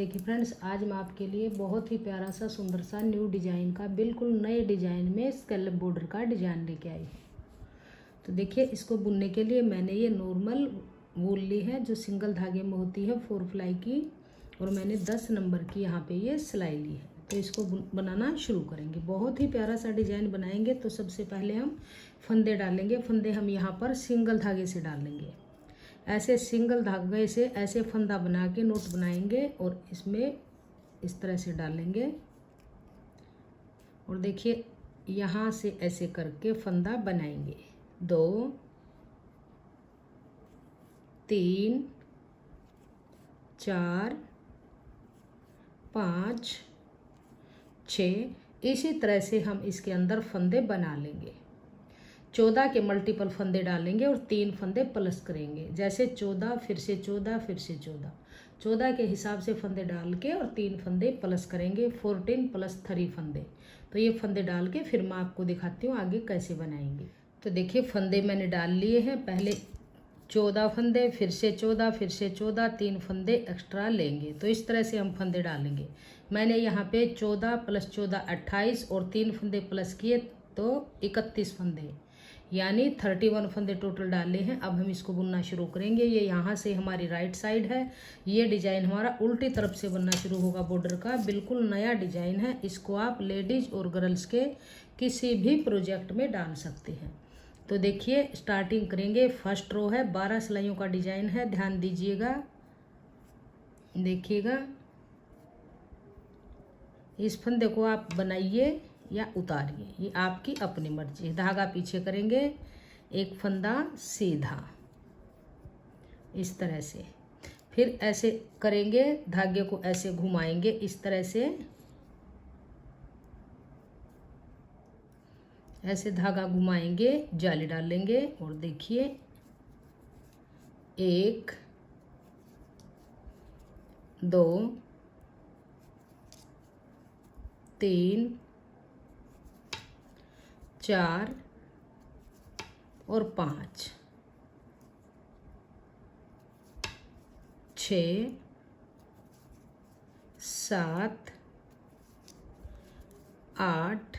देखिए फ्रेंड्स, आज मैं आपके लिए बहुत ही प्यारा सा सुंदर सा न्यू डिजाइन का बिल्कुल नए डिजाइन में स्कैलप बॉर्डर का डिजाइन लेके आई हूँ। तो देखिए, इसको बुनने के लिए मैंने ये नॉर्मल वूल ली है जो सिंगल धागे में होती है 4 प्लाई की, और मैंने 10 नंबर की यहाँ पे ये सिलाई ली है। तो इसको बनाना शुरू करेंगे। बहुत ही प्यारा सा डिजाइन बनाएंगे। तो सबसे पहले हम फंदे डालेंगे। फंदे हम यहाँ पर सिंगल धागे से डालेंगे। ऐसे सिंगल धागे से ऐसे फंदा बना के नोट बनाएंगे और इसमें इस तरह से डालेंगे। और देखिए, यहाँ से ऐसे करके फंदा बनाएंगे। 2 3 4 5 6, इसी तरह से हम इसके अंदर फंदे बना लेंगे। 14 के मल्टीपल फंदे डालेंगे और 3 फंदे प्लस करेंगे। जैसे 14 फिर से 14 फिर से 14 के हिसाब से फंदे डाल के और 3 फंदे प्लस करेंगे। 14 + 3 फंदे। तो ये फंदे डाल के फिर मैं आपको दिखाती हूँ आगे कैसे बनाएंगे। तो देखिए, फंदे मैंने डाल लिए हैं। पहले 14 फंदे, फिर से 14, फिर से 14, 3 फंदे एक्स्ट्रा लेंगे। तो इस तरह से हम फंदे डालेंगे। मैंने यहाँ पे 14 + 14 28 और 3 फंदे प्लस किए तो 31 फंदे, यानी 31 फंदे टोटल डाले हैं। अब हम इसको बुनना शुरू करेंगे। ये यहाँ से हमारी राइट साइड है। ये डिजाइन हमारा उल्टी तरफ से बनना शुरू होगा बॉर्डर का। बिल्कुल नया डिजाइन है। इसको आप लेडीज और गर्ल्स के किसी भी प्रोजेक्ट में डाल सकते हैं। तो देखिए, स्टार्टिंग करेंगे। फर्स्ट रो है, 12 सिलाइयों का डिजाइन है। ध्यान दीजिएगा, देखिएगा। इस फंदे को आप बनाइए या उतारिए, ये आपकी अपनी मर्जी है। धागा पीछे करेंगे, एक फंदा सीधा इस तरह से, फिर ऐसे करेंगे, धागे को ऐसे घुमाएंगे इस तरह से, ऐसे धागा घुमाएंगे, जाली डालेंगे। और देखिए, 1 2 3 4 और 5 6 7 8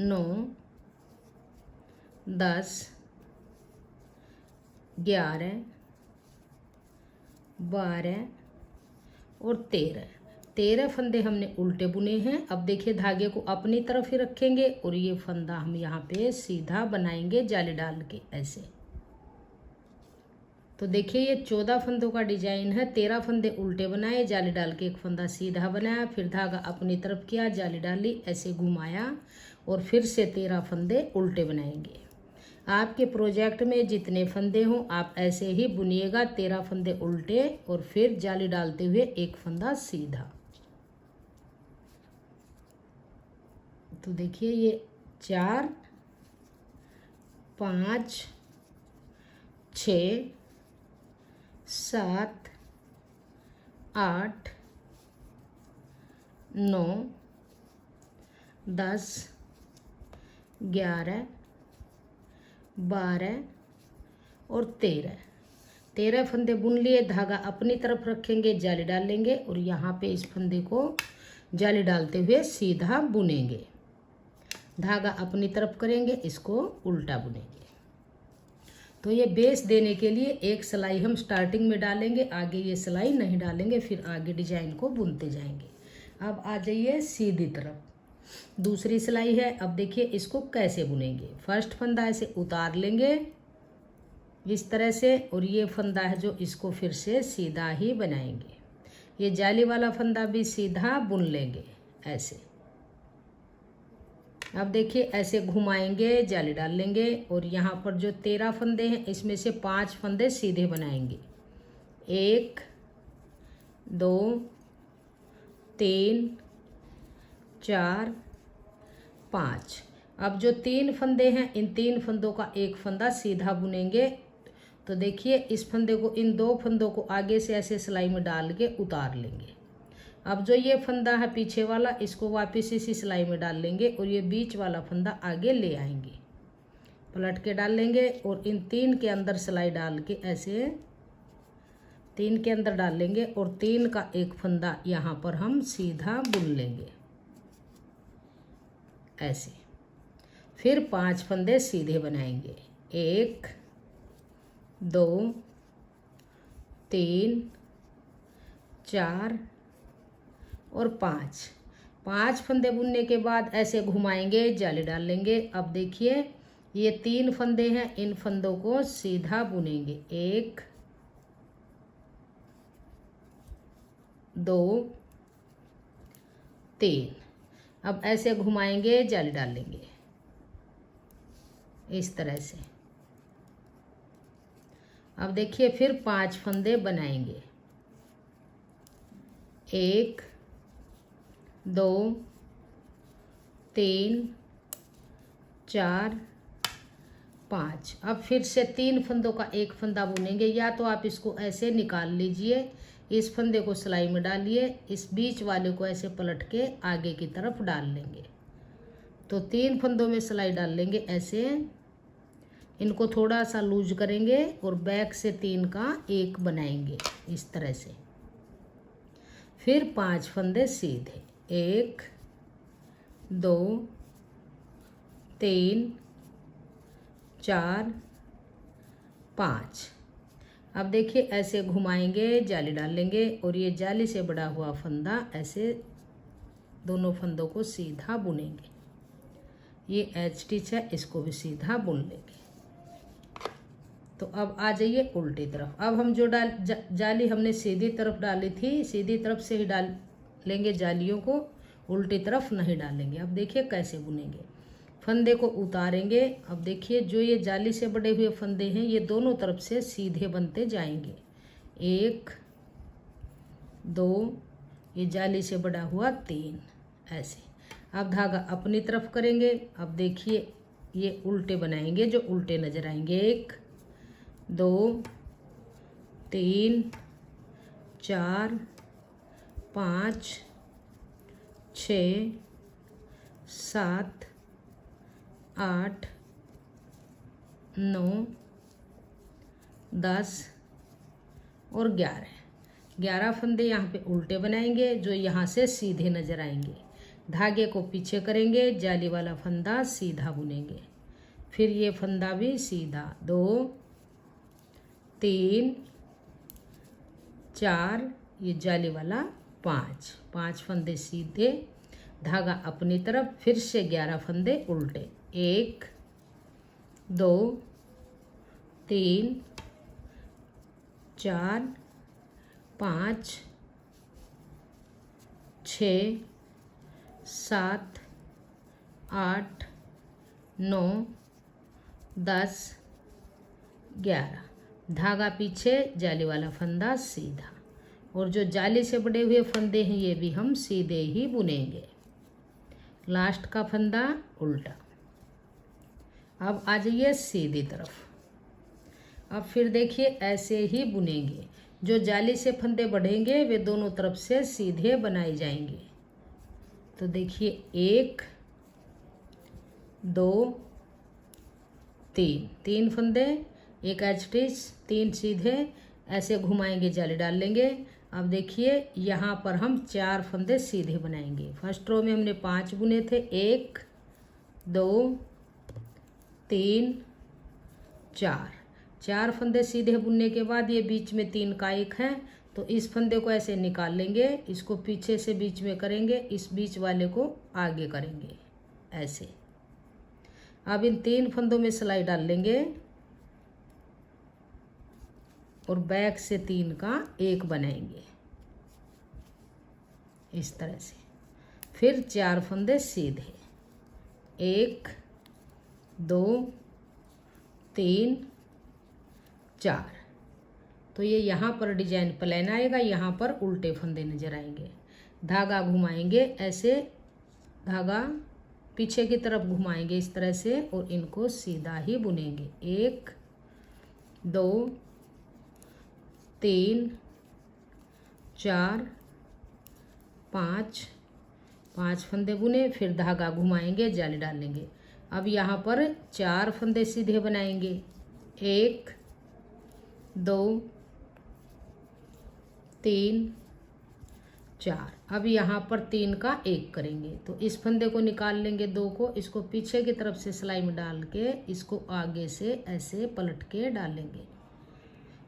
9 10 11 12 और 13 फंदे हमने उल्टे बुने हैं। अब देखिए, धागे को अपनी तरफ ही रखेंगे और ये फंदा हम यहाँ पे सीधा बनाएंगे जाली डाल के ऐसे। तो देखिए, ये 14 फंदों का डिजाइन है। 13 फंदे उल्टे बनाए, जाली डाल के एक फंदा सीधा बनाया, फिर धागा अपनी तरफ किया, जाली डाली, ऐसे घुमाया और फिर से 13 फंदे उल्टे बनाएंगे। आपके प्रोजेक्ट में जितने फंदे हों आप ऐसे ही बुनिएगा। 13 फंदे उल्टे और फिर जाली डालते हुए एक फंदा सीधा। तो देखिए, ये 4 5 6 7 8 9 10 11 12 और 13 फंदे बुन लिए। धागा अपनी तरफ रखेंगे, जाली डालेंगे और यहाँ पे इस फंदे को जाली डालते हुए सीधा बुनेंगे। धागा अपनी तरफ करेंगे, इसको उल्टा बुनेंगे। तो ये बेस देने के लिए एक सिलाई हम स्टार्टिंग में डालेंगे, आगे ये सिलाई नहीं डालेंगे, फिर आगे डिजाइन को बुनते जाएंगे। अब आ जाइए सीधी तरफ, दूसरी सिलाई है। अब देखिए, इसको कैसे बुनेंगे। फर्स्ट फंदा ऐसे उतार लेंगे इस तरह से, और ये फंदा है जो इसको फिर से सीधा ही बनाएंगे। ये जाली वाला फंदा भी सीधा बुन लेंगे ऐसे। अब देखिए, ऐसे घुमाएंगे, जाली डाल लेंगे और यहाँ पर जो 13 फंदे हैं इसमें से 5 फंदे सीधे बनाएंगे। 1 2 3 4 5। अब जो 3 फंदे हैं, इन 3 फंदों का एक फंदा सीधा बुनेंगे। तो देखिए, इस फंदे को, इन 2 फंदों को आगे से ऐसे सिलाई में डाल के उतार लेंगे। अब जो ये फंदा है पीछे वाला, इसको वापस इसी सिलाई में डाल लेंगे और ये बीच वाला फंदा आगे ले आएंगे, पलट के डाल लेंगे और इन 3 के अंदर सिलाई डाल के ऐसे 3 के अंदर डाल लेंगे और 3 का एक फंदा यहाँ पर हम सीधा बुन लेंगे ऐसे। फिर 5 फंदे सीधे बनाएंगे, 1 2 3 4 और 5 फंदे बुनने के बाद ऐसे घुमाएंगे, जाली डाल लेंगे। अब देखिए ये 3 फंदे हैं, इन फंदों को सीधा बुनेंगे, 1 2 3। अब ऐसे घुमाएंगे, जाली डाल लेंगे इस तरह से। अब देखिए फिर 5 फंदे बनाएंगे, 1 2 3 4 5। अब फिर से 3 फंदों का एक फंदा बुनेंगे, या तो आप इसको ऐसे निकाल लीजिए, इस फंदे को सिलाई में डालिए, इस बीच वाले को ऐसे पलट के आगे की तरफ डाल लेंगे। तो 3 फंदों में सिलाई डाल लेंगे ऐसे, इनको थोड़ा सा लूज करेंगे और बैक से 3 का एक बनाएंगे इस तरह से। फिर 5 फंदे सीधे, 1 2 3 4 5। अब देखिए ऐसे घुमाएंगे, जाली डाल लेंगे और ये जाली से बड़ा हुआ फंदा ऐसे दोनों फंदों को सीधा बुनेंगे। ये एच स्टिच है, इसको भी सीधा बुन लेंगे। तो अब आ जाइए उल्टी तरफ। अब हम जो जाली हमने सीधी तरफ डाली थी, सीधी तरफ से ही डाल लेंगे जालियों को, उल्टी तरफ नहीं डालेंगे। अब देखिए कैसे बुनेंगे, फंदे को उतारेंगे। अब देखिए जो ये जाली से बड़े हुए फंदे हैं ये दोनों तरफ से सीधे बनते जाएंगे, 1 2, ये जाली से बड़ा हुआ 3 ऐसे। अब धागा अपनी तरफ करेंगे। अब देखिए ये उल्टे बनाएंगे जो उल्टे नजर आएंगे, 1 2 3 4 5 6 7 8 9 10 और 11 फंदे यहाँ पे उल्टे बनाएंगे जो यहाँ से सीधे नजर आएंगे। धागे को पीछे करेंगे, जाली वाला फंदा सीधा बुनेंगे। फिर ये फंदा भी सीधा, 2 3 4, ये जाली वाला 5 फंदे सीधे, धागा अपनी तरफ, फिर से 11 फंदे उल्टे, 1 2 3 4 5 6 7 8 9 10 11। धागा पीछे, जाली वाला फंदा सीधा, और जो जाली से बड़े हुए फंदे हैं ये भी हम सीधे ही बुनेंगे। लास्ट का फंदा उल्टा। अब आ जाइए सीधी तरफ। अब फिर देखिए ऐसे ही बुनेंगे, जो जाली से फंदे बढ़ेंगे वे दोनों तरफ से सीधे बनाए जाएंगे। तो देखिए 1 2 3 फंदे, एक एच स्टिच, 3 सीधे, ऐसे घुमाएंगे, जाली डाल लेंगे। अब देखिए यहाँ पर हम 4 फंदे सीधे बनाएंगे। फर्स्ट रो में हमने 5 बुने थे, 1 2 3 4 फंदे सीधे बुनने के बाद ये बीच में 3 का एक है, तो इस फंदे को ऐसे निकाल लेंगे, इसको पीछे से बीच में करेंगे, इस बीच वाले को आगे करेंगे ऐसे। अब इन 3 फंदों में सिलाई डाल लेंगे और बैक से 3 का एक बनाएंगे इस तरह से। फिर 4 फंदे सीधे, 1 2 3 4। तो ये यहाँ पर डिजाइन प्लेन आएगा, यहाँ पर उल्टे फंदे नजर आएंगे। धागा घुमाएंगे ऐसे, धागा पीछे की तरफ घुमाएंगे इस तरह से और इनको सीधा ही बुनेंगे। 1 2 3 4 5 फंदे बुने, फिर धागा घुमाएंगे, जाली डालेंगे। अब यहाँ पर 4 फंदे सीधे बनाएंगे, 1 2 3 4। अब यहाँ पर 3 का 1 करेंगे, तो इस फंदे को निकाल लेंगे 2 को, इसको पीछे की तरफ से सिलाई में डाल के इसको आगे से ऐसे पलट के डालेंगे।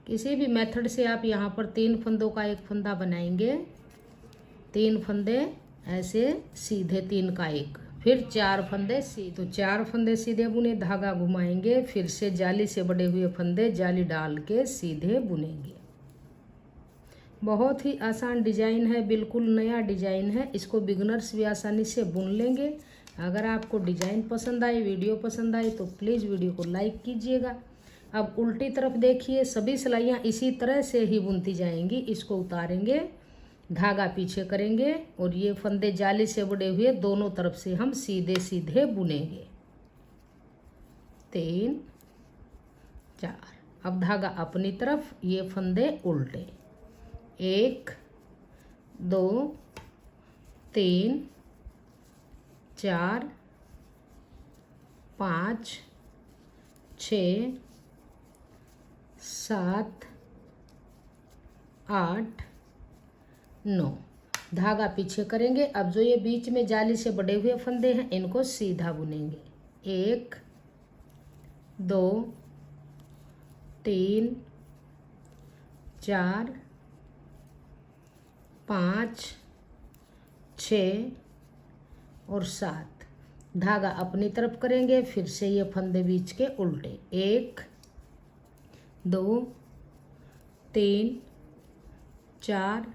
किसी भी मेथड से आप यहाँ पर 3 फंदों का एक फंदा बनाएंगे, 3 फंदे ऐसे सीधे, 3 का 1, फिर 4 फंदे सीधे। तो 4 फंदे सीधे बुने, धागा घुमाएंगे, फिर से जाली से बड़े हुए फंदे जाली डाल के सीधे बुनेंगे। बहुत ही आसान डिजाइन है, बिल्कुल नया डिजाइन है, इसको बिगनर्स भी आसानी से बुन लेंगे। अगर आपको डिजाइन पसंद आए, वीडियो पसंद आए तो प्लीज़ वीडियो को लाइक कीजिएगा। अब उल्टी तरफ देखिए, सभी सिलाइयाँ इसी तरह से ही बुनती जाएंगी। इसको उतारेंगे, धागा पीछे करेंगे और ये फंदे जाली से बड़े हुए दोनों तरफ से हम सीधे सीधे बुनेंगे। 3 4। अब धागा अपनी तरफ, ये फंदे उल्टे, 1 2 3 4 5 6 7 8 9। धागा पीछे करेंगे। अब जो ये बीच में जाली से बड़े हुए फंदे हैं इनको सीधा बुनेंगे। 1 2 3 4 5 6 और 7। धागा अपनी तरफ करेंगे, फिर से ये फंदे बीच के उल्टे, 1 2 3 4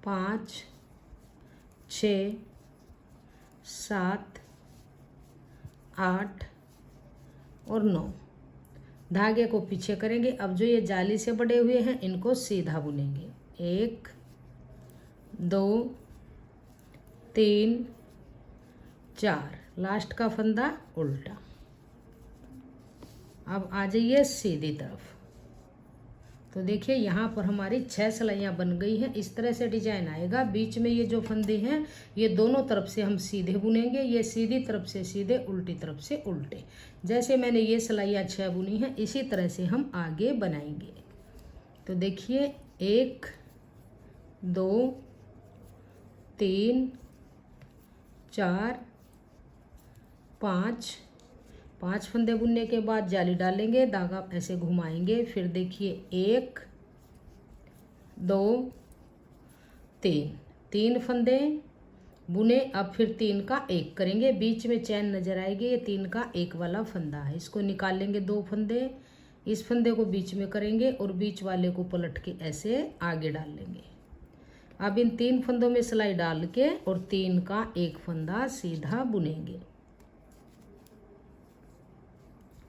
5 6 7 8 और 9। धागे को पीछे करेंगे। अब जो ये जाली से बड़े हुए हैं इनको सीधा बुनेंगे। 1 2 3 4। लास्ट का फंदा उल्टा। अब आ जाइए सीधी तरफ। तो देखिए यहाँ पर हमारी 6 सिलाइयाँ बन गई हैं। इस तरह से डिजाइन आएगा। बीच में ये जो फंदे हैं ये दोनों तरफ से हम सीधे बुनेंगे। ये सीधी तरफ से सीधे, उल्टी तरफ से उल्टे। जैसे मैंने ये सिलाइयाँ 6 बुनी हैं इसी तरह से हम आगे बनाएंगे। तो देखिए 1 2 3 4 5। 5 फंदे बुनने के बाद जाली डालेंगे, धागा ऐसे घुमाएंगे, फिर देखिए 1 2 3। 3 फंदे बुने। अब फिर 3 का 1 करेंगे। बीच में चैन नजर आएगी, ये 3 का 1 वाला फंदा है। इसको निकाल लेंगे 2 फंदे, इस फंदे को बीच में करेंगे और बीच वाले को पलट के ऐसे आगे डाल लेंगे। अब इन 3 फंदों में सिलाई डाल के और 3 का 1 फंदा सीधा बुनेंगे।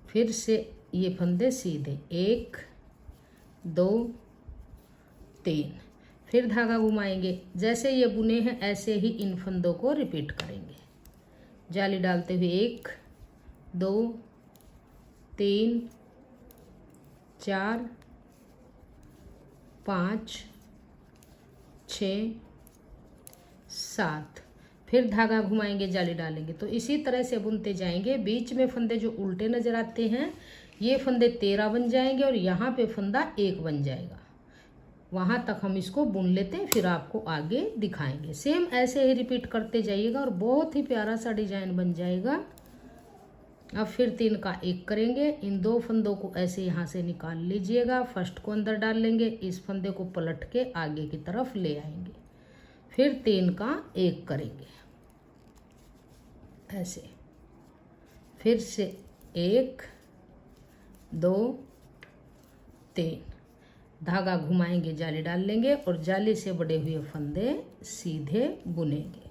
फिर से ये फंदे सीधे, 1 2 3। फिर धागा घुमाएंगे। जैसे ये बुने हैं ऐसे ही इन फंदों को रिपीट करेंगे। जाली डालते हुए 1 2 3 4 5 6 7। फिर धागा घुमाएंगे, जाली डालेंगे। तो इसी तरह से बुनते जाएंगे। बीच में फंदे जो उल्टे नजर आते हैं ये फंदे 13 बन जाएंगे और यहाँ पे फंदा 1 बन जाएगा। वहाँ तक हम इसको बुन लेते हैं, फिर आपको आगे दिखाएंगे। सेम ऐसे ही रिपीट करते जाइएगा और बहुत ही प्यारा सा डिजाइन बन जाएगा। अब फिर 3 का 1 करेंगे। इन 2 फंदों को ऐसे यहाँ से निकाल लीजिएगा। फर्स्ट को अंदर डाल लेंगे, इस फंदे को पलट के आगे की तरफ ले आएंगे। फिर 3 का 1 करेंगे ऐसे। फिर से 1 2 3। धागा घुमाएंगे, जाली डाल लेंगे और जाली से बड़े हुए फंदे सीधे बुनेंगे।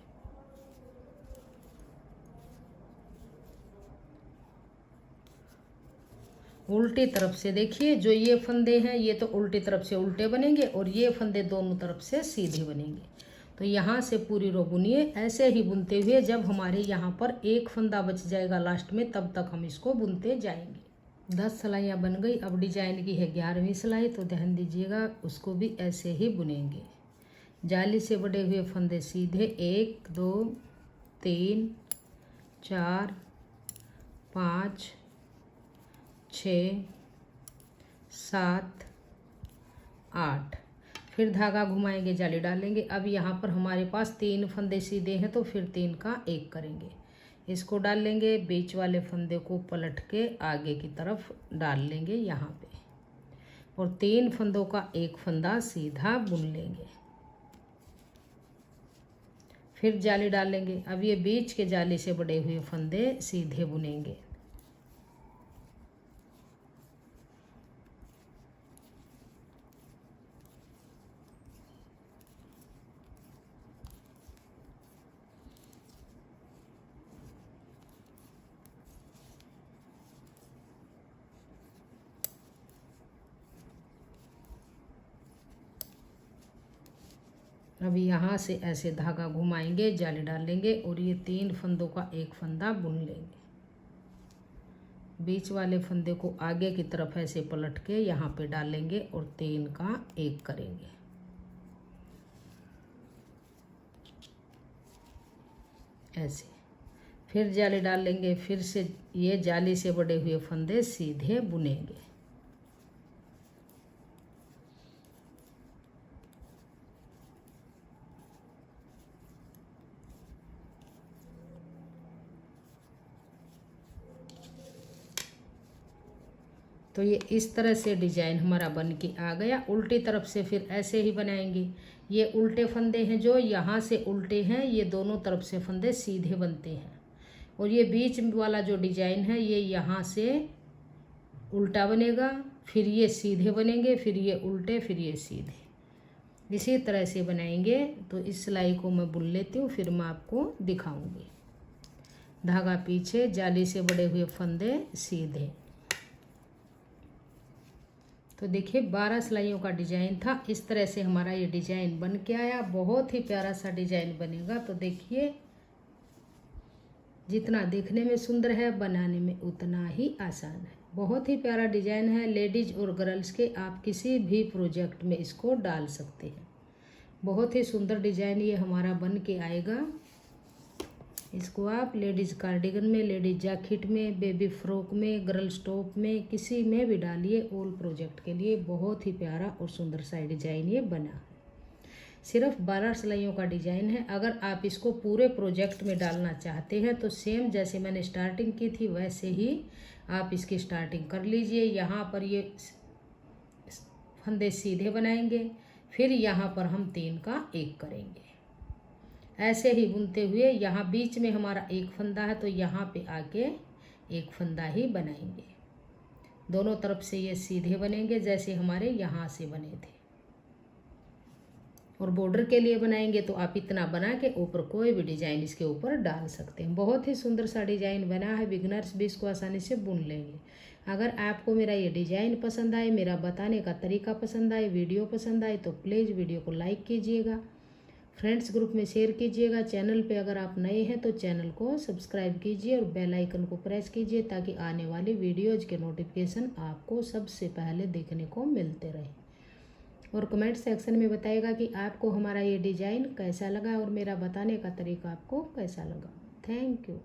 उल्टी तरफ से देखिए, जो ये फंदे हैं ये तो उल्टी तरफ से उल्टे बनेंगे और ये फंदे दोनों तरफ से सीधे बनेंगे। तो यहाँ से पूरी रो बुनिए ऐसे ही बुनते हुए जब हमारे यहाँ पर 1 फंदा बच जाएगा लास्ट में, तब तक हम इसको बुनते जाएंगे। 10 सिलाइयाँ बन गई। अब डिजाइन की है 11वीं सिलाई, तो ध्यान दीजिएगा, उसको भी ऐसे ही बुनेंगे। जाली से बड़े हुए फंदे सीधे, 1 2 3 4 5 6 7 8। फिर धागा घुमाएंगे, जाली डालेंगे। अब यहाँ पर हमारे पास 3 फंदे सीधे हैं तो फिर 3 का 1 करेंगे। इसको डाल लेंगे, बीच वाले फंदे को पलट के आगे की तरफ डाल लेंगे यहाँ पे, और 3 फंदों का 1 फंदा सीधा बुन लेंगे। फिर जाली डालेंगे। अब ये बीच के जाली से बड़े हुए फंदे सीधे बुनेंगे। अभी यहाँ से ऐसे धागा घुमाएंगे, जाली डालेंगे और ये 3 फंदों का 1 फंदा बुन लेंगे। बीच वाले फंदे को आगे की तरफ ऐसे पलट के यहाँ पे डालेंगे और 3 का 1 करेंगे। ऐसे फिर जाली डालेंगे, फिर से ये जाली से बड़े हुए फंदे सीधे बुनेंगे। तो ये इस तरह से डिजाइन हमारा बन के आ गया। उल्टी तरफ से फिर ऐसे ही बनाएंगे। ये उल्टे फंदे हैं जो यहाँ से उल्टे हैं, ये दोनों तरफ से फंदे सीधे बनते हैं। और ये बीच वाला जो डिजाइन है ये यहाँ से उल्टा बनेगा, फिर ये सीधे बनेंगे, फिर ये उल्टे, फिर ये सीधे। इसी तरह से बनाएंगे। तो इस सिलाई को मैं बुन लेती हूँ, फिर मैं आपको दिखाऊंगी। धागा पीछे, जाली से बड़े हुए फंदे सीधे। तो देखिए 12 सिलाइयों का डिजाइन था। इस तरह से हमारा ये डिजाइन बन के आया। बहुत ही प्यारा सा डिजाइन बनेगा। तो देखिए जितना देखने में सुंदर है, बनाने में उतना ही आसान है। बहुत ही प्यारा डिजाइन है। लेडीज और गर्ल्स के आप किसी भी प्रोजेक्ट में इसको डाल सकते हैं। बहुत ही सुंदर डिजाइन ये हमारा बन के आएगा। इसको आप लेडीज़ कार्डिगन में, लेडीज जैकेट में, बेबी फ्रॉक में, गर्ल्स टॉप में, किसी में भी डालिए। ऑल प्रोजेक्ट के लिए बहुत ही प्यारा और सुंदर सा डिजाइन ये बना है। सिर्फ 12 सिलाइयों का डिजाइन है। अगर आप इसको पूरे प्रोजेक्ट में डालना चाहते हैं तो सेम जैसे मैंने स्टार्टिंग की थी वैसे ही आप इसकी स्टार्टिंग कर लीजिए। यहाँ पर ये फंदे सीधे बनाएंगे, फिर यहाँ पर हम 3 का 1 करेंगे। ऐसे ही बुनते हुए यहाँ बीच में हमारा 1 फंदा है तो यहाँ पे आके 1 फंदा ही बनाएंगे। दोनों तरफ से ये सीधे बनेंगे जैसे हमारे यहाँ से बने थे। और बॉर्डर के लिए बनाएंगे तो आप इतना बना के ऊपर कोई भी डिजाइन इसके ऊपर डाल सकते हैं। बहुत ही सुंदर सा डिजाइन बना है। बिगनर्स भी इसको आसानी से बुन लेंगे। अगर आपको मेरा ये डिजाइन पसंद आए, मेरा बताने का तरीका पसंद आए, वीडियो पसंद आए तो प्लीज़ वीडियो को लाइक कीजिएगा, फ्रेंड्स ग्रुप में शेयर कीजिएगा। चैनल पे अगर आप नए हैं तो चैनल को सब्सक्राइब कीजिए और बेल आइकन को प्रेस कीजिए ताकि आने वाली वीडियोज़ के नोटिफिकेशन आपको सबसे पहले देखने को मिलते रहे। और कमेंट सेक्शन में बताइएगा कि आपको हमारा ये डिज़ाइन कैसा लगा और मेरा बताने का तरीका आपको कैसा लगा। Thank you.